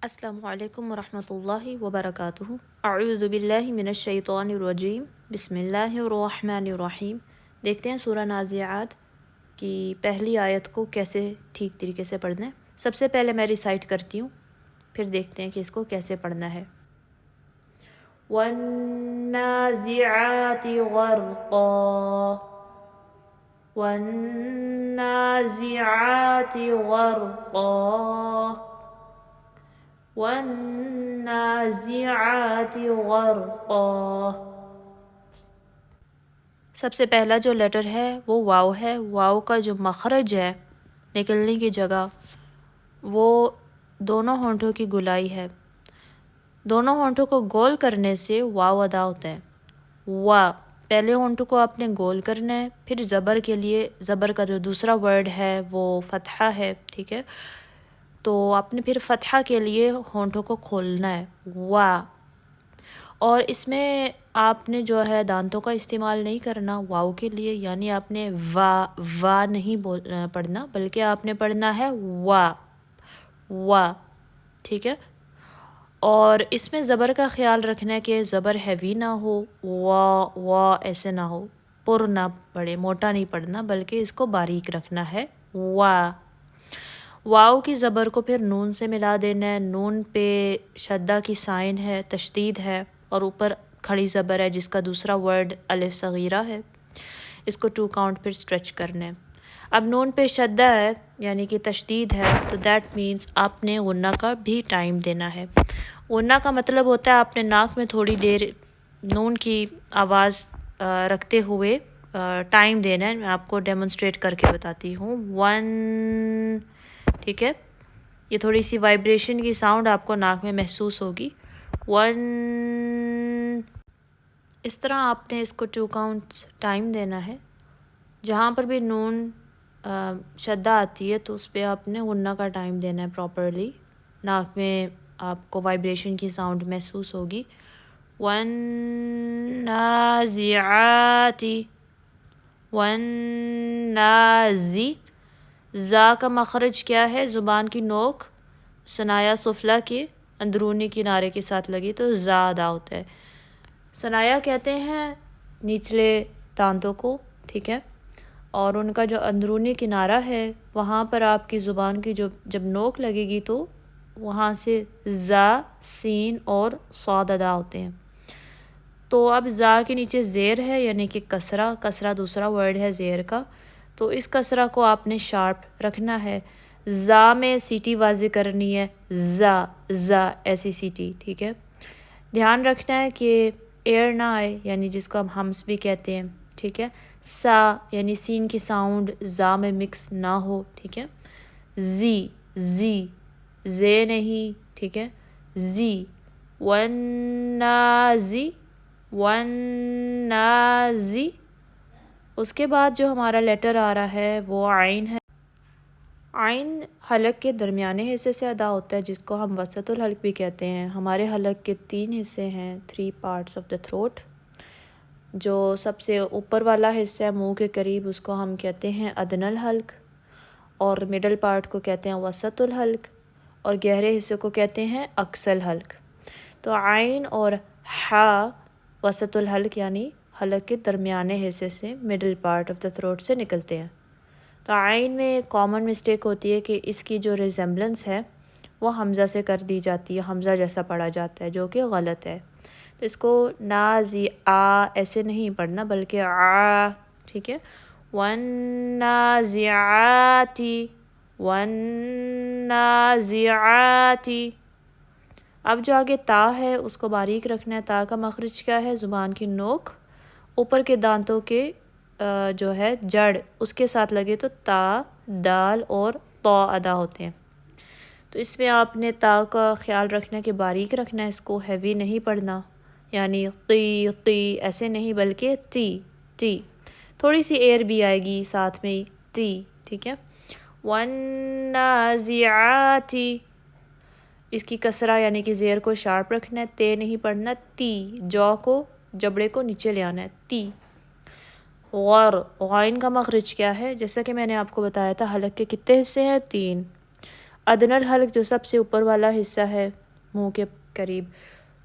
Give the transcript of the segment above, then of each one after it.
السلام علیکم ورحمۃ اللہ وبرکاتہ۔ اعوذ باللہ من الشیطان الرجیم، بسم اللہ الرحمن الرحیم۔ دیکھتے ہیں سورہ نازعات کی پہلی آیت کو کیسے ٹھیک طریقے سے پڑھنا ہے۔ سب سے پہلے میں ریسائٹ کرتی ہوں، پھر دیکھتے ہیں کہ اس کو کیسے پڑھنا ہے۔ والنازعات غرقا، والنازعات غرقا، والنازعات غرقا۔ سب سے پہلا جو لیٹر ہے وہ واو ہے۔ واو کا جو مخرج ہے نکلنے کی جگہ وہ دونوں ہونٹوں کی گولائی ہے۔ دونوں ہونٹوں کو گول کرنے سے واو ادا ہوتا ہے۔ وا، پہلے ہونٹوں کو آپ نے گول کرنا ہے، پھر زبر کے لیے زبر کا جو دوسرا ورڈ ہے وہ فتحہ ہے، ٹھیک ہے؟ تو آپ نے پھر فتحہ کے لیے ہونٹوں کو کھولنا ہے، وا۔ اور اس میں آپ نے جو ہے دانتوں کا استعمال نہیں کرنا واو کے لیے، یعنی آپ نے وا نہیں پڑھنا، بلکہ آپ نے پڑھنا ہے وا، وا، ٹھیک ہے؟ اور اس میں زبر کا خیال رکھنا ہے کہ زبر ہیوی نہ ہو، وا ایسے نہ ہو، پر نہ پڑھے، موٹا نہیں پڑھنا بلکہ اس کو باریک رکھنا ہے، وا۔ واو کی زبر کو پھر نون سے ملا دینا ہے۔ نون پہ شدہ کی سائن ہے، تشدید ہے، اور اوپر کھڑی زبر ہے جس کا دوسرا ورڈ الف صغیرہ ہے۔ اس کو 2 کاؤنٹ پھر اسٹریچ کرنا ہے۔ اب نون پہ شدہ ہے یعنی کہ تشدید ہے، تو دیٹ مینس آپ نے غنہ کا بھی ٹائم دینا ہے۔ غنہ کا مطلب ہوتا ہے آپ نے ناک میں تھوڑی دیر نون کی آواز رکھتے ہوئے ٹائم دینا ہے۔ میں آپ کو ڈیمونسٹریٹ کر کے بتاتی ہوں۔ ون، ٹھیک ہے؟ یہ تھوڑی سی وائبریشن کی ساؤنڈ آپ کو ناک میں محسوس ہوگی، ون۔ اس طرح آپ نے اس کو 2 کاؤنٹس ٹائم دینا ہے۔ جہاں پر بھی نون شدہ آتی ہے تو اس پہ آپ نے غنہ کا ٹائم دینا ہے پراپرلی۔ ناک میں آپ کو وائبریشن کی ساؤنڈ محسوس ہوگی، ون نازعاتی، ون نازی۔ زا کا مخرج کیا ہے؟ زبان کی نوک ثنایا سفلی کے اندرونی کنارے کے ساتھ لگی تو زا ادا ہوتا ہے۔ ثنایا کہتے ہیں نچلے دانتوں کو، ٹھیک ہے؟ اور ان کا جو اندرونی کنارہ ہے وہاں پر آپ کی زبان کی جب نوک لگے گی تو وہاں سے زا، سین اور صاد ادا ہوتے ہیں۔ تو اب زا کے نیچے زیر ہے یعنی کہ کسرہ، کسرہ دوسرا ورڈ ہے زیر کا، تو اس کسرہ کو آپ نے شارپ رکھنا ہے۔ زا میں سیٹی واضح کرنی ہے، زا ایسی سیٹی، ٹھیک ہے؟ دھیان رکھنا ہے کہ ایئر نہ آئے، یعنی جس کو ہم ہمس بھی کہتے ہیں، ٹھیک ہے؟ سا یعنی سین کی ساؤنڈ زا میں مکس نہ ہو، ٹھیک ہے؟ زی، زے نہیں، ٹھیک ہے؟ زی، ون نازی، ون نازی۔ اس کے بعد جو ہمارا لیٹر آ رہا ہے وہ عین ہے۔ عین حلق کے درمیانے حصے سے ادا ہوتا ہے جس کو ہم وسط الحلق بھی کہتے ہیں۔ ہمارے حلق کے 3 حصے ہیں، 3 پارٹس آف دا تھروٹ۔ جو سب سے اوپر والا حصہ ہے منہ کے قریب اس کو ہم کہتے ہیں ادنی الحلق، اور مڈل پارٹ کو کہتے ہیں وسط الحلق، اور گہرے حصے کو کہتے ہیں اقصی الحلق۔ تو عین اور ہا وسط الحلق یعنی حلق کے درمیانے حصے سے، middle part of the throat سے نکلتے ہیں۔ تو عین میں کامن مسٹیک ہوتی ہے کہ اس کی جو ریزمبلنس ہے وہ حمزہ سے کر دی جاتی ہے، حمزہ جیسا پڑھا جاتا ہے جو کہ غلط ہے۔ تو اس کو نازی آ ایسے نہیں پڑھنا بلکہ آ، ٹھیک ہے؟ ون نازعاتی، ون نازعاتی۔ اب جو آگے تا ہے اس کو باریک رکھنا ہے۔ تا کا مخرج کیا ہے؟ زبان کی نوک اوپر کے دانتوں کے جو ہے جڑ اس کے ساتھ لگے تو تا، دال اور تو ادا ہوتے ہیں۔ تو اس میں آپ نے تا کا خیال رکھنا ہے کہ باریک رکھنا ہے، اس کو ہیوی نہیں پڑھنا، یعنی قی ایسے نہیں بلکہ تی، تھوڑی سی ایئر بھی آئے گی ساتھ میں ہی، تی، ٹھیک ہے؟ ون نازعاتی۔ اس کی کسرہ یعنی کہ زیر کو شارپ رکھنا ہے، تے نہیں پڑھنا، تی، جو کو جبڑے کو نیچے لے آنا ہے، تی۔ غور، غائن کا مخرج کیا ہے؟ جیسا کہ میں نے آپ کو بتایا تھا حلق کے کتنے حصے ہیں؟ 3۔ ادنی الحلق جو سب سے اوپر والا حصہ ہے منہ کے قریب،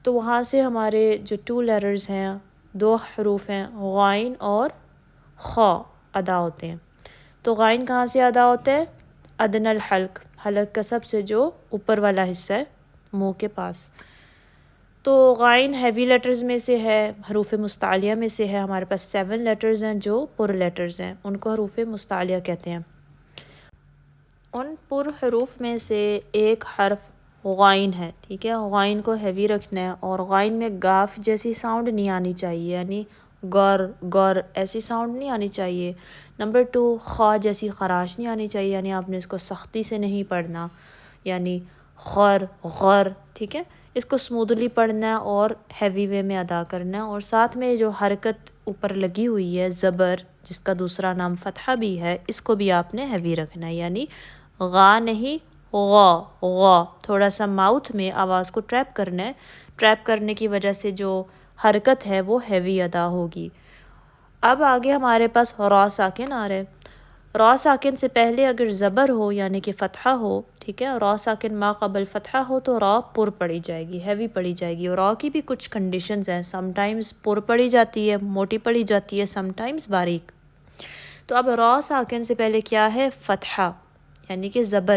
تو وہاں سے ہمارے جو 2 لیٹرز ہیں، 2 حروف ہیں، غائن اور خا ادا ہوتے ہیں۔ تو غائن کہاں سے ادا ہوتا ہے؟ ادنی الحلق، حلق کا سب سے جو اوپر والا حصہ ہے منہ کے پاس۔ تو غائن ہیوی لیٹرز میں سے ہے، حروف مستعلیہ میں سے ہے۔ ہمارے پاس 7 لیٹرز ہیں جو پر لیٹرز ہیں، ان کو حروف مستعلیہ کہتے ہیں۔ ان پر حروف میں سے ایک حرف غائن ہے، ٹھیک ہے، غائن کو ہیوی رکھنا ہے، اور غائن میں گاف جیسی ساؤنڈ نہیں آنی چاہیے، یعنی غور غور ایسی ساؤنڈ نہیں آنی چاہیے۔ نمبر 2، خا جیسی خراش نہیں آنی چاہیے، یعنی آپ نے اس کو سختی سے نہیں پڑھنا، یعنی خور غور، ٹھیک ہے، اس کو سموتھلی پڑھنا ہے اور ہیوی وے میں ادا کرنا ہے۔ اور ساتھ میں جو حرکت اوپر لگی ہوئی ہے زبر، جس کا دوسرا نام فتحہ بھی ہے، اس کو بھی آپ نے ہیوی رکھنا ہے، یعنی غا نہیں غا غا، تھوڑا سا ماؤتھ میں آواز کو ٹریپ کرنا ہے، ٹریپ کرنے کی وجہ سے جو حرکت ہے وہ ہیوی ادا ہوگی۔ اب آگے ہمارے پاس را ساکن آ رہا ہے۔ را ساکن سے پہلے اگر زبر ہو یعنی کہ فتحہ ہو، ٹھیک ہے، را ساکن ما قبل فتحہ ہو تو را پر پڑھی جائے گی، ہیوی پڑھی جائے گی۔ اور را کی بھی کچھ کنڈیشنز ہیں، سم ٹائمز پر پڑھی جاتی ہے، موٹی پڑھی جاتی ہے، سم ٹائمز باریک۔ تو اب را ساکن سے پہلے کیا ہے؟ فتحہ یعنی کہ زبر،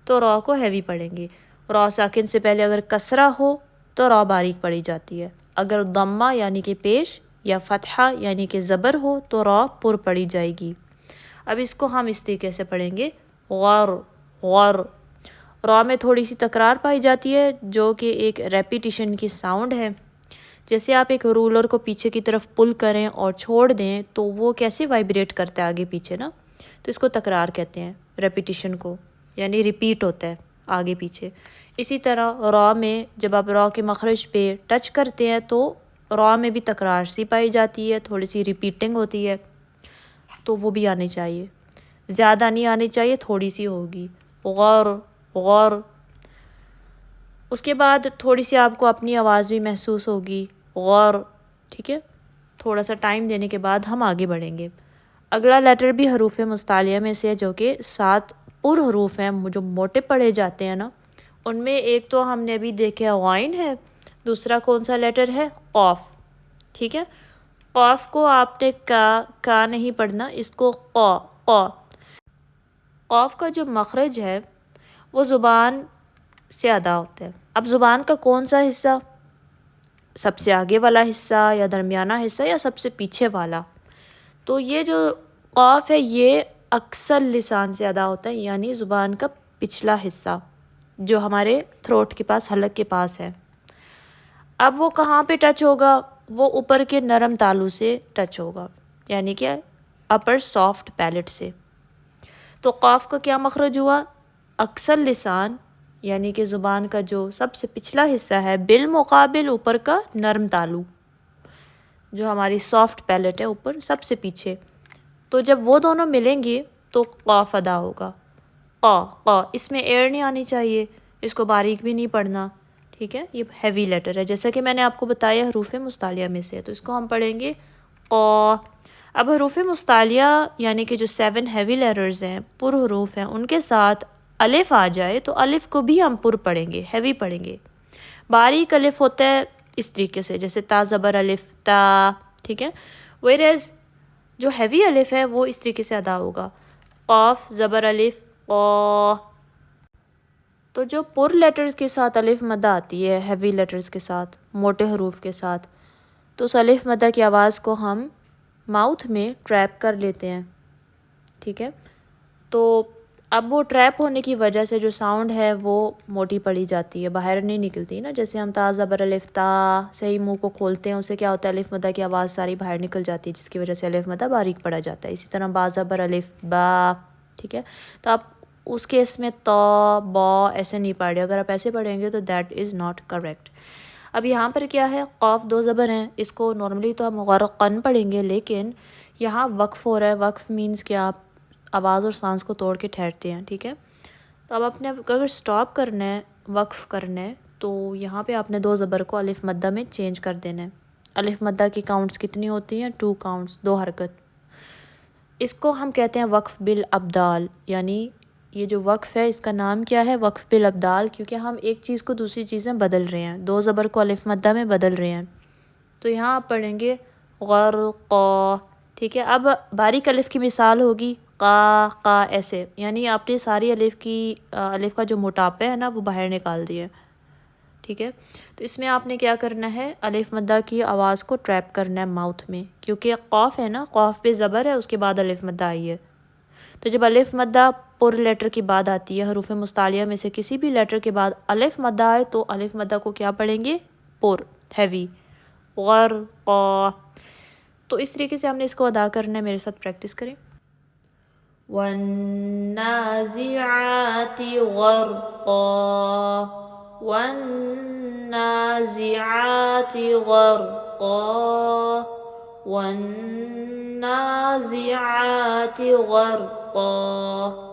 تو را کو ہیوی پڑھیں گے۔ را ساکن سے پہلے اگر کسرہ ہو تو را باریک پڑھی جاتی ہے، اگر ضمہ یعنی کہ پیش یا فتحہ یعنی کہ زبر ہو تو را پر پڑھی جائے گی۔ اب اس کو ہم اس طریقے سے پڑھیں گے، غور غور۔ را میں تھوڑی سی تکرار پائی جاتی ہے جو کہ ایک ریپیٹیشن کی ساؤنڈ ہے۔ جیسے آپ ایک رولر کو پیچھے کی طرف پل کریں اور چھوڑ دیں تو وہ کیسے وائبریٹ کرتا ہے آگے پیچھے نا، تو اس کو تکرار کہتے ہیں، ریپیٹیشن کو، یعنی ریپیٹ ہوتا ہے آگے پیچھے۔ اسی طرح را میں جب آپ را کے مخرج پہ ٹچ کرتے ہیں تو را میں بھی تکرار سی پائی جاتی ہے، تھوڑی سی ریپیٹنگ ہوتی ہے، تو وہ بھی آنی چاہیے، زیادہ نہیں آنی چاہیے، تھوڑی سی ہوگی، غور غور۔ اس کے بعد تھوڑی سی آپ کو اپنی آواز بھی محسوس ہوگی، غور، ٹھیک ہے، تھوڑا سا ٹائم دینے کے بعد ہم آگے بڑھیں گے۔ اگلا لیٹر بھی حروف مستعلیہ میں سے ہے، جو کہ 7 پر حروف ہیں جو موٹے پڑھے جاتے ہیں نا، ان میں ایک تو ہم نے ابھی دیکھا غائن ہے، دوسرا کون سا لیٹر ہے؟ قاف، ٹھیک ہے۔ قاف کو آپ نے کا نہیں پڑھنا، اس کو قا قا۔ قاف کا جو مخرج ہے وہ زبان سے ادا ہوتا ہے۔ اب زبان کا کون سا حصہ؟ سب سے آگے والا حصہ یا درمیانہ حصہ یا سب سے پیچھے والا؟ تو یہ جو قاف ہے یہ اکثر لسان سے ادا ہوتا ہے، یعنی زبان کا پچھلا حصہ جو ہمارے تھروٹ کے پاس، حلق کے پاس ہے۔ اب وہ کہاں پہ ٹچ ہوگا؟ وہ اوپر کے نرم تالو سے ٹچ ہوگا، یعنی کہ اپر سافٹ پیلٹ سے۔ تو قاف کا کیا مخرج ہوا؟ اکثر لسان یعنی کہ زبان کا جو سب سے پچھلا حصہ ہے، بالمقابل اوپر کا نرم تالو جو ہماری سافٹ پیلٹ ہے اوپر سب سے پیچھے، تو جب وہ دونوں ملیں گے تو قاف ادا ہوگا، قا قا۔ اس میں ایئر نہیں آنی چاہیے، اس کو باریک بھی نہیں پڑھنا، ٹھیک ہے، یہ ہیوی لیٹر ہے جیسا کہ میں نے آپ کو بتایا حروف مستعلیہ میں سے، تو اس کو ہم پڑھیں گے قا۔ اب حروف مستعلیہ یعنی کہ جو 7 ہیوی لیٹرز ہیں، پر حروف ہیں، ان کے ساتھ الف آ جائے تو الف کو بھی ہم پر پڑھیں گے، ہیوی پڑھیں گے۔ باریک الف ہوتا ہے اس طریقے سے، جیسے تا زبر الف تا، ٹھیک ہے، ویئرز جو ہیوی الف ہے وہ اس طریقے سے ادا ہوگا، قاف زبر الف قا۔ تو جو پر لیٹرز کے ساتھ الف مدہ آتی ہے، ہیوی لیٹرز کے ساتھ، موٹے حروف کے ساتھ، تو اس الف مدہ کی آواز کو ہم ماؤتھ میں ٹریپ کر لیتے ہیں، ٹھیک ہے۔ تو اب وہ ٹریپ ہونے کی وجہ سے جو ساؤنڈ ہے وہ موٹی پڑی جاتی ہے، باہر نہیں نکلتی نا، جیسے ہم تا زبر الف تا صحیح منہ کو کھولتے ہیں، اسے کیا ہوتا ہے، الف مدہ کی آواز ساری باہر نکل جاتی ہے، جس کی وجہ سے الف مدہ باریک پڑا جاتا ہے۔ اسی طرح با زبر الف با، ٹھیک ہے، تو آپ اس کیس میں تا با ایسے نہیں پڑھ رہے، اگر آپ ایسے پڑھیں گے تو دیٹ از ناٹ کریکٹ۔ اب یہاں پر کیا ہے، قاف 2 زبر ہیں، اس کو نارملی تو ہم غرقن پڑھیں گے، لیکن یہاں وقف ہو رہا ہے، وقف مینز کہ آپ آواز اور سانس کو توڑ کے ٹھہرتے ہیں، ٹھیک ہے۔ تو اب آپ نے اگر سٹاپ کرنا ہے، وقف کرنا ہے، تو یہاں پہ آپ نے 2 زبر کو الف مدہ میں چینج کر دینا ہے۔ الف مدہ کی کاؤنٹس کتنی ہوتی ہیں؟ 2 کاؤنٹس، 2 حرکت۔ اس کو ہم کہتے ہیں وقف بالابدال، یعنی یہ جو وقف ہے اس کا نام کیا ہے؟ وقف بالابدال، کیونکہ ہم ایک چیز کو دوسری چیز میں بدل رہے ہیں، دو زبر کو الف مدہ میں بدل رہے ہیں. تو یہاں آپ پڑھیں گے غرقا. ٹھیک ہے، اب باریک الف کی مثال ہوگی قا ایسے، یعنی آپ نے ساری الف کا جو موٹاپا ہے نا وہ باہر نکال دیا. ٹھیک ہے، تو اس میں آپ نے کیا کرنا ہے؟ الف مدہ کی آواز کو ٹریپ کرنا ہے ماؤتھ میں، کیونکہ قاف ہے نا، قاف پہ زبر ہے، اس کے بعد الف مدہ آئی ہے. تو جب الف مدہ پر لیٹر کے بعد آتی ہے، حروف مستعلیہ میں سے کسی بھی لیٹر کے بعد الف مدہ آئے تو الف مدہ کو کیا پڑھیں گے؟ پر، ہیوی. غرقا. تو اس طریقے سے ہم نے اس کو ادا کرنا ہے. میرے ساتھ پریکٹس کریں. والنازعات غرقا، والنازعات غرقا، والنازعات غرقا.